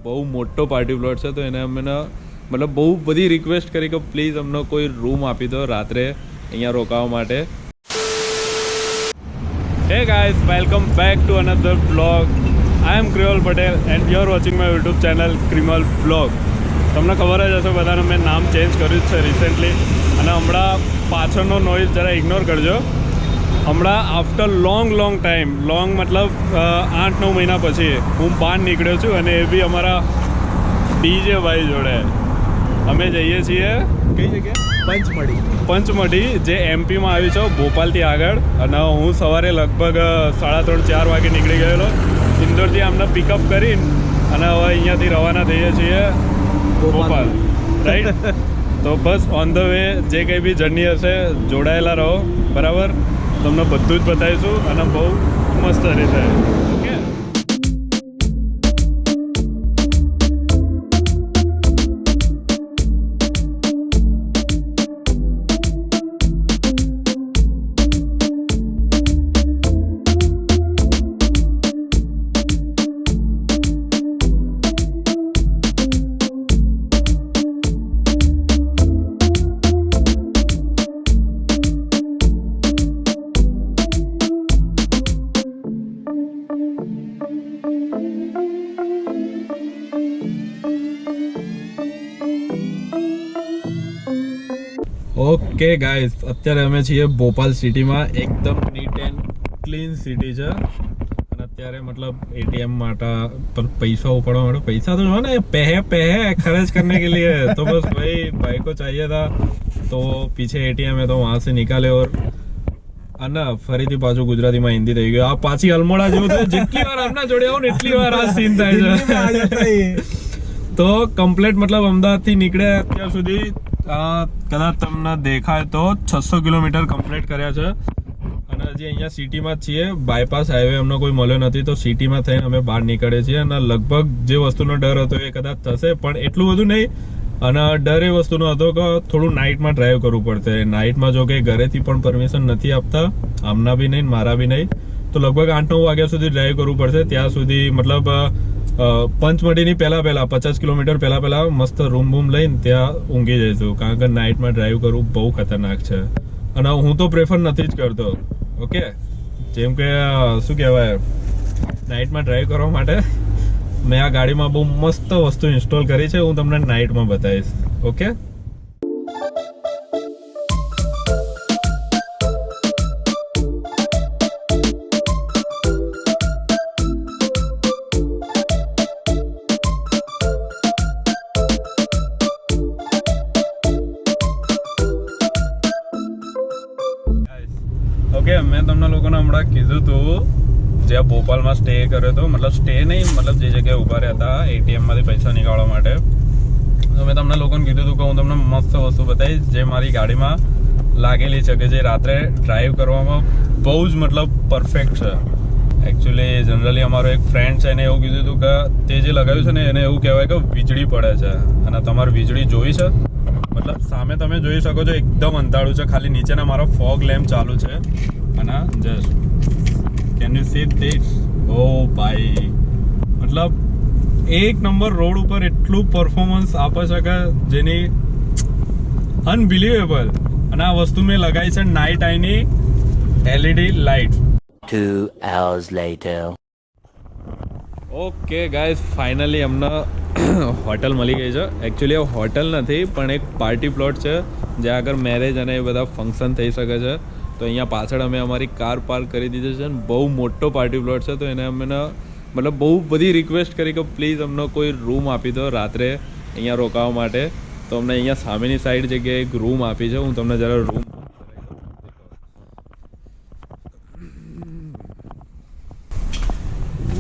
બહુ મોટો party plot છે તો એને અમે મતલબ બહુ બધી રિક્વેસ્ટ કરી કે પ્લીઝ અમને કોઈ રૂમ આપી દો રાત્રે અહીંયા રોકાવા માટે. Hey guys, welcome back to another vlog. I am Krimal Patel and you are watching my YouTube channel Krimal Vlog. તમને ખબર જ હશે બધાને મેં નામ ચેન્જ કર્યું છે રિસેન્ટલી અને હમણાં પાછળનો નોઇઝ જરા ઇગ્નોર કરજો. હમણાં આફ્ટર લોંગ ટાઈમ મતલબ 8-9 મહિના પછી હું બહાર નીકળ્યો છું અને એ બી અમારા ડીજે ભાઈ જોડે. અમે જઈએ છીએ કઈ જગ્યાએ? પંચમઢી, જે એમપીમાં આવી છે, ભોપાલથી આગળ. અને હું સવારે લગભગ 3:30-4 વાગે નીકળી ગયેલો ઇન્દોરથી. આમને પિકઅપ કરીને અને હવે અહીંયાથી રવાના થઈએ છીએ ભોપાલ, રાઈટ? તો બસ ઓન ધ વે જે કંઈ બી જર્ની હશે જોડાયેલા રહો, બરાબર? તમને બધું જ બતાવીશું અને બહુ મસ્ત રીતે. ઓકે, ઓકે ગાઈઝ, અત્યારે અમે છીએ ભોપાલ સિટીમાં. એકદમ નીટ એન્ડ ક્લીન સિટી છે. અને અત્યારે મતલબ એટીએમ માટે પર પૈસા ઉપાડવા માટે પૈસા તો જો ને પહે ખર્ચ करने के लिए तो बस भाई को चाहिए था तो पीछे एटीएम है तो वहां से निकाले. और અને ફરીથી પાછું ગુજરાતીમાં હિન્દી થઈ ગયું. આ પાછી અલમોડા જેવું થયું. જેટલી વાર આમના જોડે આવું ને એટલી વાર આ સીન થાય છે. તો કમ્પ્લીટ મતલબ અમદાવાદથી નીકળ્યા અત્યાર સુધી કદાચ તમને દેખાય તો 600 કિલોમીટર કમ્પ્લીટ કર્યા છે. અને હજી અહીંયા સિટીમાં જ છીએ. બાયપાસ હાઈવે અમને કોઈ મળ્યો નથી તો સિટીમાં થઈને અમે બહાર નીકળીએ છીએ. અને લગભગ જે વસ્તુનો ડર હતો એ કદાચ થશે, પણ એટલું બધું નહીં. અને ડર એ વસ્તુનો હતો કે થોડું નાઇટમાં ડ્રાઈવ કરવું પડશે. નાઇટમાં જો કે ઘરેથી પણ પરમિશન નથી આપતા, આમના બી નહીં મારા બી નહીં. તો લગભગ 8-9 વાગ્યા સુધી ડ્રાઈવ કરવું પડશે. ત્યાં સુધી મતલબ પંચમઢીની પહેલા 50 કિલોમીટર પહેલા મસ્ત રૂમ લઈને ત્યાં ઊંઘી જઈશું. કારણ કે નાઇટમાં ડ્રાઈવ કરવું બહુ ખતરનાક છે. અને હું તો પ્રેફર નથી જ કરતો. ઓકે, જેમ કે શું કહેવાય, નાઇટમાં ડ્રાઈવ કરવા માટે મેં આ ગાડીમાં બહુ મસ્ત વસ્તુ ઇન્સ્ટોલ કરી છે. હું તમને નાઇટમાં બતાવીશ. ઓકે, મેં તમને લોકોને હમણાં કીધું હતું જ્યાં ભોપાલમાં સ્ટે કર્યો હતો, મતલબ સ્ટે નહીં, મતલબ જે જગ્યાએ ઊભા રહ્યા હતા એટીએમમાંથી પૈસા નીકાળવા માટે. તો મેં તમને લોકોને કીધું હતું કે હું તમને મસ્ત વસ્તુ બતાવીશ જે મારી ગાડીમાં લાગેલી છે, કે જે રાત્રે ડ્રાઈવ કરવામાં બહુ જ મતલબ પરફેક્ટ છે. એકચ્યુઅલી જનરલી અમારો એક ફ્રેન્ડ છે એને એવું કીધું હતું કે તે જે લગાવ્યું છે ને એને એવું કહેવાય કે વીજળી પડે છે. અને તમારે વીજળી જોઈ છે, મતલબ સામે તમે જોઈ શકો છો એકદમ અંધારું છે, ખાલી નીચેના મારો ફોગ લેમ્પ ચાલુ છે. અને just can you see this? ઓ ભાઈ, મતલબ એક નંબર રોડ ઉપર એટલું પરફોર્મન્સ આપે છે કે જેની અનબિલિવેબલ. અને આ વસ્તુ મેં લગાવી છે નાઇટ આઈની LED light. 2 hours later. Okay guys, finally અમને હોટલ મળી ગઈ છે. એકચ્યુઅલી એ હોટલ નથી પણ એક પાર્ટી પ્લોટ છે જ્યાં આગળ મેરેજ અને એ બધા ફંક્શન થઈ શકે છે. તો અહીંયા પાછળ અમે અમારી કાર પાર્ક કરી દીધી છે. બહુ મોટો પાર્ટી પ્લોટ છે તો એને અમે મતલબ બહુ બધી રિક્વેસ્ટ કરી કે પ્લીઝ અમને કોઈ રૂમ આપી દો રાત્રે અહીંયા રોકાવા માટે. તો અમને અહીંયા સામેની સાઈડ જગ્યાએ એક રૂમ આપી છે. હું તમને જરા રૂમ,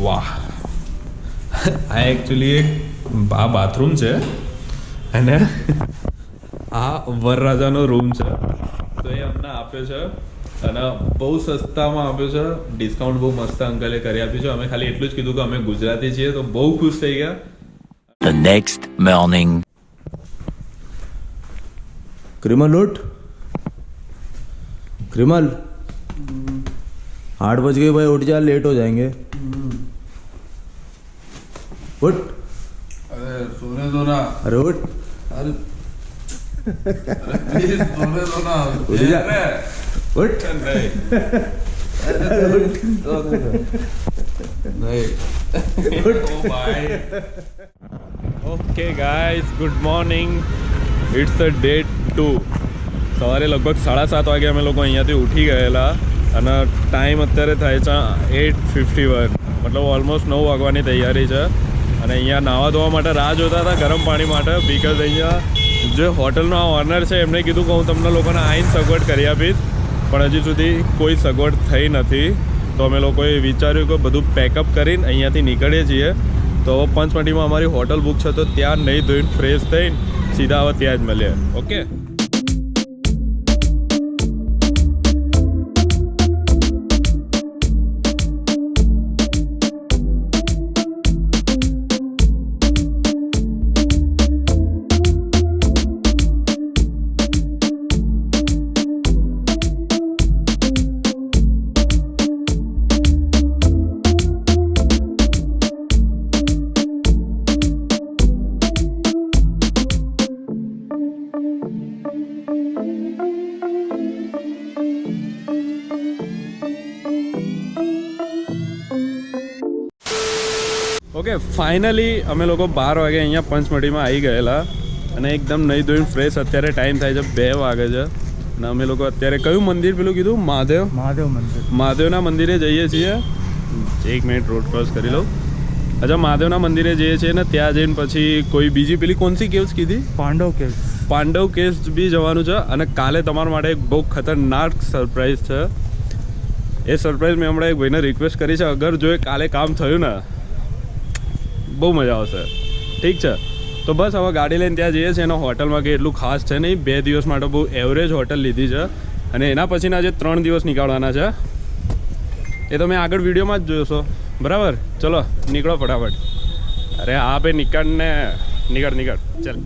વાહ, આ એકચ્યુઅલી એક આ બાથરૂમ છે અને આ વરરાજાનો રૂમ છે. તો એ અમને આપ્યો છે અને બહુ સસ્તામાં આપ્યો છે. ડિસ્કાઉન્ટ બહુ મસ્ત અંકલે કરી આપ્યું છે. અમે ખાલી એટલું જ કીધું કે અમે ગુજરાતી છીએ તો બહુ ખુશ થઈ ગયા. The next morning. क्रिमल उठ, क्रिमल 8 बज गए भाई, उठ जा, लेट हो जाएंगे. उठ. अरे सोने दो ना अरे उठ अरे प्लीज सोने दो ना उठ जा उठ नहीं ओ भाई okay guys good morning it's a day 2 સવારે લગભગ 7:30 વાગે અમે લોકો અહીંયાથી ઉઠી ગયેલા અને ટાઈમ અત્યારે થાય છે 8:51 મતલબ ઓલમોસ્ટ 9 વાગવાની તૈયારી છે અને અહીંયા નાવા ધોવા માટે રાહ જોતા હતા ગરમ પાણી માટે બિકોઝ અહીંયા જે હોટલનો ઓનર છે એમને કીધું કે હું તમને લોકોને આવીને સગવડ કરી આપીશ પણ હજી સુધી કોઈ સગવડ થઈ નથી તો અમે લોકોએ વિચાર્યું કે બધું પેકઅપ કરીને અહીંયાથી નીકળીએ છીએ તો હવે પંચમઢીમાં અમારી હોટલ બુક છે તો ત્યાં નહીં ધોઈને ફ્રેશ થઈને સીધા હવે ત્યાં જ મળીએ ઓકે ઓકે ફાઇનલી અમે લોકો 12 વાગે અહીંયા પંચમઢીમાં આવી ગયેલા અને એકદમ નહીં ધોઈને ફ્રેશ અત્યારે ટાઈમ થાય છે 2 વાગે છે અને અમે લોકો અત્યારે કયું મંદિર પેલું કીધું મહાદેવ મંદિર મહાદેવના મંદિરે જઈએ છીએ 1 મિનિટ રોડ ક્રોસ કરી લઉં અચ્છા મહાદેવના મંદિરે જઈએ છીએ ને ત્યાં જઈને પછી કોઈ બીજી પેલી કોણસી કેવ્સ કીધી પાંડવ કેવ્સ બી જવાનું છે અને કાલે તમારા માટે એક બહુ ખતરનાક સરપ્રાઈઝ છે એ સરપ્રાઈઝ મેં હમણાં એક ભાઈને રિક્વેસ્ટ કરી છે અગર જો એ કાલે કામ થયું ને બહુ મજા આવશે ઠીક છે તો બસ હવે ગાડી લઈને ત્યાં જઈએ છીએ એનો હોટલમાં કે એટલું ખાસ છે નહીં 2 દિવસ માટે બહુ એવરેજ હોટલ લીધી છે અને એના પછીના જે 3 દિવસ નીકાળવાના છે એ તમે આગળ વિડીયોમાં જ જોશો બરાબર ચલો નીકળો ફટાફટ અરે હા ભાઈ નીકળ ચાલ